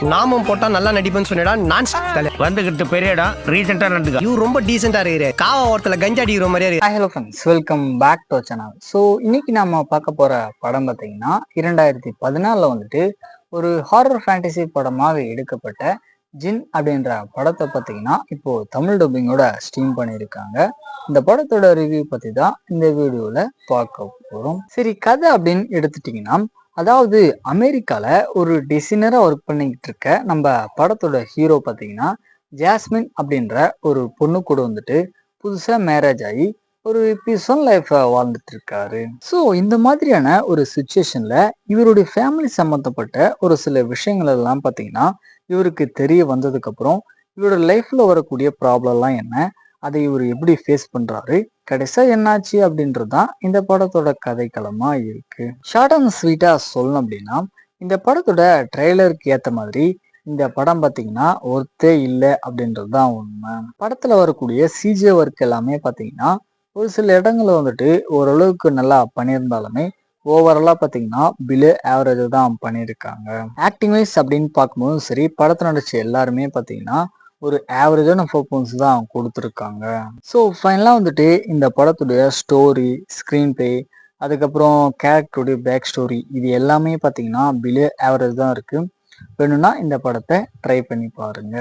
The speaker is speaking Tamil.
நாமும் போட்டா நல்லா நடிப்பேன்னு சொன்னடா. நான் வந்துகிட்டு பெரிய இடம் ரீசெண்டா நடந்துக்க. இவ ரொம்ப டீசெண்டா இருக்கிற காவா ஓரத்துல கஞ்சா அடிக்கிற மாதிரியா இருக்கு. Hello friends, welcome back to channel. So இன்னைக்கு நம்ம பார்க்க போற படம் பார்த்தீங்கன்னா 2014 வந்துட்டு ஒரு ஹாரர் ஃபேண்டசி படமாக எடுக்கப்பட்ட ஜின் அப்படின்ற படத்தை பார்த்தீங்கன்னா இப்போ தமிழ் டப்பிங்கோட ஸ்ட்ரீம் பண்ணியிருக்காங்க. இந்த படத்தோட ரிவ்யூ பத்தி தான் இந்த வீடியோல பார்க்க போறோம். சரி, கதை அப்படின்னு எடுத்துட்டீங்கன்னா, அதாவது அமெரிக்கால ஒரு டிசைனரா ஒர்க் பண்ணிக்கிட்டு இருக்க நம்ம படத்தோட ஹீரோ பார்த்தீங்கன்னா ஜாஸ்மின் அப்படின்ற ஒரு பொண்ணு கூட வந்துட்டு புதுசா மேரேஜ் ஆகி ஒரு பீஸ்ஃபுல் லைஃப் வாழ்ந்துட்டு இருக்காரு. ஸோ இந்த மாதிரியான ஒரு சுச்சுவேஷன்ல இவருடைய ஃபேமிலி சம்மந்தப்பட்ட ஒரு சில விஷயங்கள் எல்லாம் பார்த்தீங்கன்னா இவருக்கு தெரிய வந்ததுக்கு அப்புறம் இவரோட லைஃப்ல வரக்கூடிய ப்ராப்ளம்லாம் என்ன, அதை இவர் எப்படி ஃபேஸ் பண்றாரு, கடைசியா என்னாச்சு அப்படின்றது தான் இந்த படத்தோட கதைக்களமா இருக்கு. ஷார்ட் அண்ட் ஸ்வீட்டா சொல்லணும் அப்படின்னா, இந்த படத்தோட ட்ரெய்லருக்கு ஏத்த மாதிரி இந்த படம் பார்த்தீங்கன்னா ஒர்த்தே இல்லை அப்படின்றது தான் உண்மை. படத்துல வரக்கூடிய சிஜே ஒர்க் எல்லாமே பார்த்தீங்கன்னா ஒரு சில இடங்கள்ல வந்துட்டு ஓரளவுக்கு நல்லா பண்ணியிருந்தாலுமே ஓவராலா பார்த்தீங்கன்னா பிலோ ஆவரேஜ் தான் பண்ணியிருக்காங்க. ஆக்டிங் வைஸ் அப்படின்னு பார்க்கும்போதும் சரி, படத்துல நடிச்ச எல்லாருமே பார்த்தீங்கன்னா ஒரு ஆவரேஜான பர்ஃபார்மன்ஸ் தான் கொடுத்துருக்காங்க. ஸோ ஃபைனலாக வந்துட்டு இந்த படத்துடைய ஸ்டோரி, ஸ்க்ரீன் பிளே, அதுக்கப்புறம் கேரக்டருடைய பேக் ஸ்டோரி, இது எல்லாமே பார்த்தீங்கன்னா பிலோ ஆவரேஜ் தான் இருக்கு. வேணும்னா இந்த படத்தை ட்ரை பண்ணி பாருங்க.